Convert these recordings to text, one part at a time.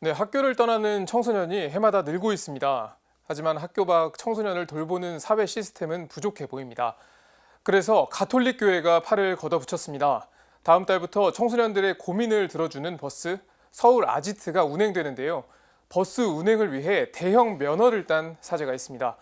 네, 학교를 떠나는 청소년이 해마다 늘고 있습니다. 하지만 학교 밖 청소년을 돌보는 사회 시스템은 부족해 보입니다. 그래서 가톨릭 교회가 팔을 걷어붙였습니다. 다음 달부터 청소년들의 고민을 들어주는 버스 서울 아지트가 운행되는데요. 버스 운행을 위해 대형 면허를 딴 사제가 있습니다.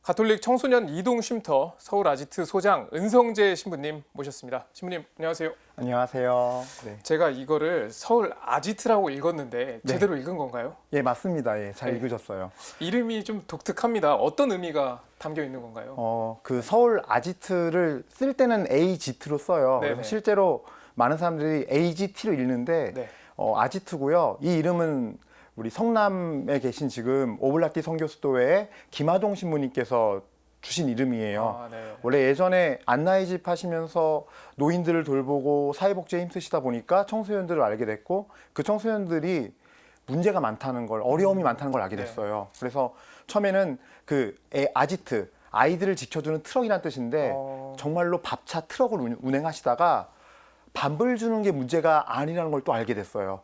가톨릭 청소년 이동 쉼터 서울 아지트 소장 은성재 신부님 모셨습니다. 신부님 안녕하세요. 안녕하세요. 네. 제가 이거를 서울 아지트라고 읽었는데 제대로 읽은 건가요? 예, 맞습니다. 예, 잘 네. 읽으셨어요. 이름이 좀 독특합니다. 어떤 의미가 담겨 있는 건가요? 그 서울 아지트를 쓸 때는 AGT로 써요. 네네. 그래서 실제로 많은 사람들이 AGT로 읽는데 네. 아지트고요. 이 이름은 우리 성남에 계신 지금 오블라티 선교수도회의 김하동 신부님께서 주신 이름이에요. 아, 네. 원래 예전에 안나의 집 하시면서 노인들을 돌보고 사회복지에 힘쓰시다 보니까 청소년들을 알게 됐고 그 청소년들이 문제가 많다는 걸, 어려움이 많다는 걸 알게 됐어요. 그래서 처음에는 아지트, 아이들을 지켜주는 트럭이라는 뜻인데 정말로 밥차 트럭을 운행하시다가 밥을 주는 게 문제가 아니라는 걸 또 알게 됐어요.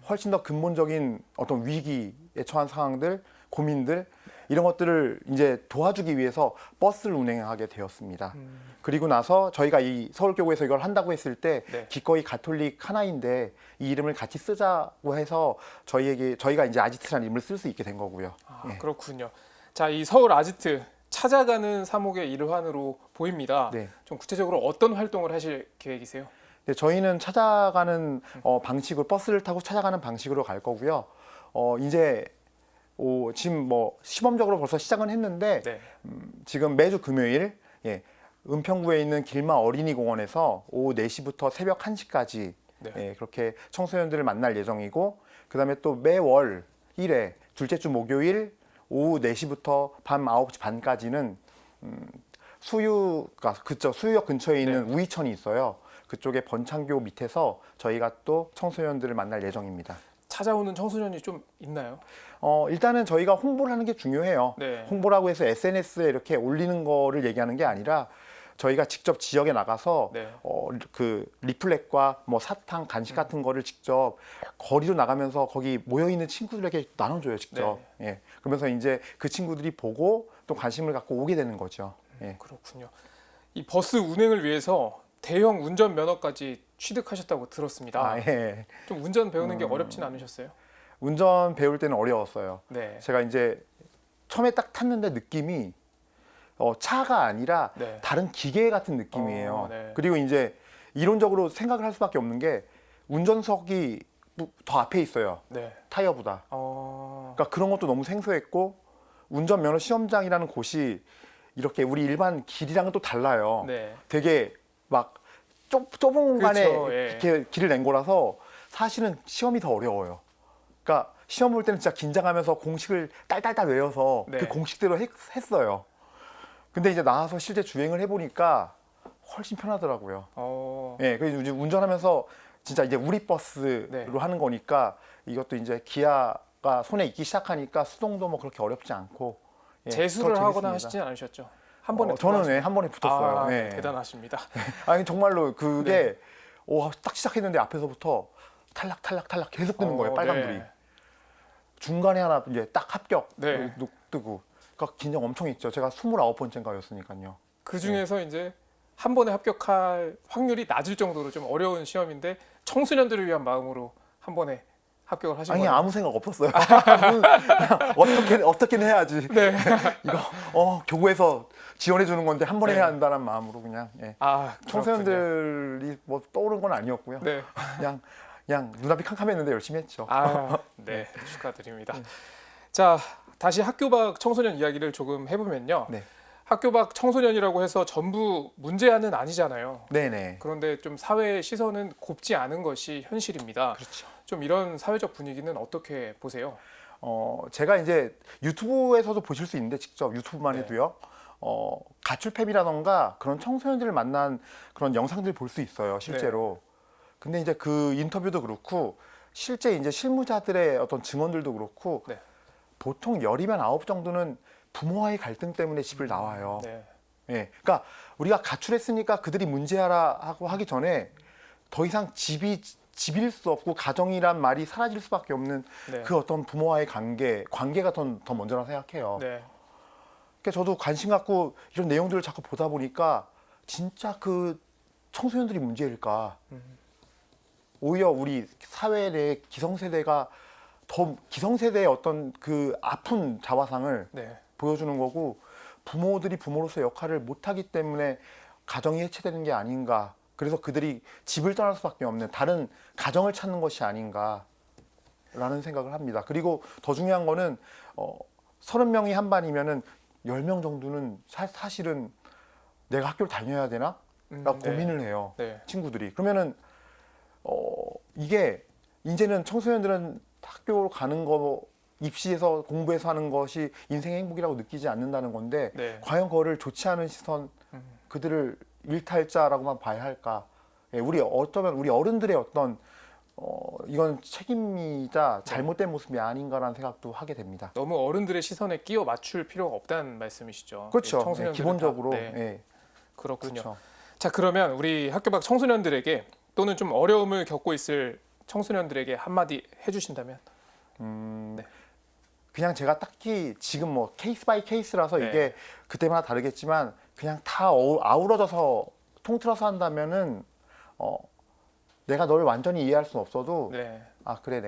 훨씬 더 근본적인 어떤 위기에 처한 상황들, 고민들 이런 것들을 이제 도와주기 위해서 버스를 운행하게 되었습니다. 그리고 나서 저희가 이 서울교구에서 이걸 한다고 했을 때 네. 기꺼이 가톨릭 하나인데 이 이름을 같이 쓰자고 해서 저희가 이제 아지트라는 이름을 쓸 수 있게 된 거고요. 아, 예. 그렇군요. 자, 이 서울 아지트 찾아가는 사목의 일환으로 보입니다. 네. 좀 구체적으로 어떤 활동을 하실 계획이세요? 네, 저희는 찾아가는 방식으로 버스를 타고 찾아가는 방식으로 갈 거고요. 이제 지금 뭐 시범적으로 벌써 시작은 했는데 네. 지금 매주 금요일 은평구에 있는 길마 어린이공원에서 오후 4시부터 새벽 1시까지 네. 그렇게 청소년들을 만날 예정이고 그다음에 또 매월 1회 둘째 주 목요일 오후 4시부터 밤 9시 반까지는 수유역 근처에 있는 네. 우이천이 있어요. 그쪽에 번창교 밑에서 저희가 또 청소년들을 만날 예정입니다. 찾아오는 청소년이 좀 있나요? 일단은 저희가 홍보를 하는 게 중요해요. 네. 홍보라고 해서 SNS에 이렇게 올리는 거를 얘기하는 게 아니라 저희가 직접 지역에 나가서 네. 그 리플렛과 뭐 사탕, 간식 같은 거를 직접 거리로 나가면서 거기 모여 있는 친구들에게 나눠줘요, 직접. 예. 그러면서 이제 그 친구들이 보고 또 관심을 갖고 오게 되는 거죠. 예. 그렇군요. 이 버스 운행을 위해서 대형 운전 면허까지 취득하셨다고 들었습니다. 예. 좀 운전 배우는 게 어렵진 않으셨어요? 운전 배울 때는 어려웠어요. 네. 제가 이제 처음에 딱 탔는데 느낌이 차가 아니라 네. 다른 기계 같은 느낌이에요. 네. 그리고 이제 이론적으로 생각을 할 수밖에 없는 게 운전석이 더 앞에 있어요. 네. 타이어보다. 그러니까 그런 것도 너무 생소했고 운전면허 시험장이라는 곳이 이렇게 우리 일반 길이랑은 또 달라요. 네. 되게 막 좁은 공간에 그렇죠, 예. 이렇게 길을 낸 거라서 사실은 시험이 더 어려워요. 그러니까 시험 볼 때는 진짜 긴장하면서 공식을 딸딸딸 외워서 네. 그 공식대로 했어요. 근데 이제 나와서 실제 주행을 해보니까 훨씬 편하더라고요. 예, 그래서 이제 운전하면서 진짜 이제 우리 버스로 네. 하는 거니까 이것도 이제 기아가 손에 익기 시작하니까 수동도 뭐 그렇게 어렵지 않고 재수를 더 하거나 재밌습니다. 하시진 않으셨죠? 한 번에 저는 한 번에 붙었어요. 아, 예. 대단하십니다. 아니 정말로 그게 딱 시작했는데 앞에서부터 탈락 계속 뜨는 거예요. 빨간불이. 네. 중간에 하나 이제 딱 합격 네. 뜨고. 그러니까 긴장 엄청 했죠. 제가 29번째인가였으니까요. 그 중에서 이제 한 번에 합격할 확률이 낮을 정도로 좀 어려운 시험인데 청소년들을 위한 마음으로 한 번에 합격을 하신 아니 거예요. 아무 생각 없었어요. 어떻게든 해야지. 네. 이거 교구에서 지원해 주는 건데 한 번에 네. 해야 한다는 마음으로 그냥 아, 그렇군요. 청소년들이 뭐 떠오른 건 아니었고요. 네. 그냥 눈앞이 캄캄했는데 열심히 했죠. 아, 네. 축하드립니다. 자, 다시 학교 밖 청소년 이야기를 조금 해보면요. 네. 학교 밖 청소년이라고 해서 전부 문제아는 아니잖아요. 네네. 그런데 좀 사회의 시선은 곱지 않은 것이 현실입니다. 그렇죠. 좀 이런 사회적 분위기는 어떻게 보세요? 제가 이제 유튜브에서도 보실 수 있는데 직접 유튜브만 네. 해도요. 가출팸이라던가 그런 청소년들을 만난 그런 영상들 볼 수 있어요, 실제로. 근데 이제 그 인터뷰도 그렇고 실제 이제 실무자들의 어떤 증언들도 그렇고 네. 보통 10이면 9 정도는 부모와의 갈등 때문에 집을 나와요. 네. 예. 그러니까 우리가 가출했으니까 그들이 문제하라 하고 하기 전에 더 이상 집이 집일 수 없고 가정이란 말이 사라질 수밖에 없는 네. 그 어떤 부모와의 관계가 더 먼저라 생각해요. 네. 그러니까 저도 관심 갖고 이런 내용들을 자꾸 보다 보니까 진짜 그 청소년들이 문제일까? 오히려 우리 사회 내 기성세대가 더 기성세대의 어떤 그 아픈 자화상을 네. 보여주는 거고 부모들이 부모로서의 역할을 못하기 때문에 가정이 해체되는 게 아닌가. 그래서 그들이 집을 떠날 수밖에 없는 다른 가정을 찾는 것이 아닌가라는 생각을 합니다. 그리고 더 중요한 거는 30명이 한 반이면은 10명 정도는 사실은 내가 학교를 다녀야 되나? 라고 네. 고민을 해요. 네. 친구들이. 그러면은 이게 이제는 청소년들은 학교로 가는 거 입시에서 공부해서 하는 것이 인생의 행복이라고 느끼지 않는다는 건데 네. 과연 그거를 좋지 않은 시선 그들을 일탈자라고만 봐야 할까? 예, 어쩌면 우리 어른들의 어떤 이건 책임이자 잘못된 모습이 아닌가라는 생각도 하게 됩니다. 너무 어른들의 시선에 끼워 맞출 필요가 없다는 말씀이시죠. 그렇죠. 예, 청소년들은 기본적으로. 다, 네. 예, 그렇군요. 그렇죠. 자, 그러면 우리 학교 밖 청소년들에게 또는 좀 어려움을 겪고 있을 청소년들에게 한마디 해주신다면? 네. 그냥 제가 딱히 지금 뭐 케이스 바이 케이스라서 네. 이게 그때마다 다르겠지만 그냥 다 아우러져서 통틀어서 한다면은 내가 널 완전히 이해할 수는 없어도 네. 아 그래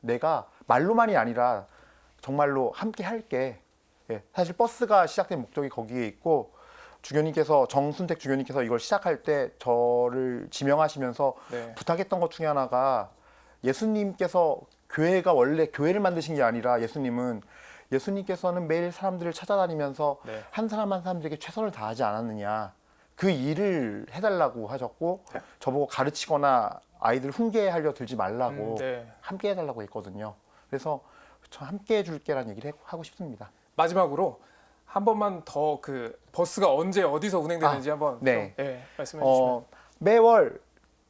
내가 말로만이 아니라 정말로 함께 할게. 예, 사실 버스가 시작된 목적이 거기에 있고 정순택 주교님께서 이걸 시작할 때 저를 지명하시면서 네. 부탁했던 것 중에 하나가 예수님께서 교회가 원래 교회를 만드신 게 아니라 예수님께서는 매일 사람들을 찾아다니면서 네. 한 사람 한 사람들에게 최선을 다하지 않았느냐. 그 일을 해달라고 하셨고 네. 저보고 가르치거나 아이들 훈계하려 들지 말라고 네. 함께 해달라고 했거든요. 그래서 저 함께 해줄게라는 얘기를 하고 싶습니다. 마지막으로 한 번만 더 그 버스가 언제 어디서 운행되는지 한번 네. 좀, 말씀해 주시면. 매월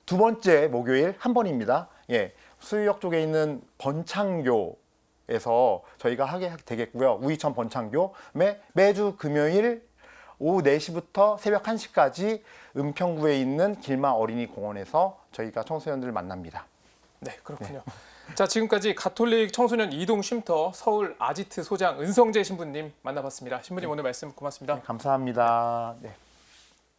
두 번째 목요일 한 번입니다. 예, 수유역 쪽에 있는 번창교에서 저희가 하게 되겠고요. 우이천 번창교 매주 금요일 오후 4시부터 새벽 1시까지 은평구에 있는 길마 어린이 공원에서 저희가 청소년들을 만납니다. 네, 그렇군요. 자, 지금까지 가톨릭 청소년 이동 쉼터 서울 아지트 소장 은성재 신부님 만나봤습니다. 신부님 오늘 말씀 고맙습니다. 감사합니다. 네.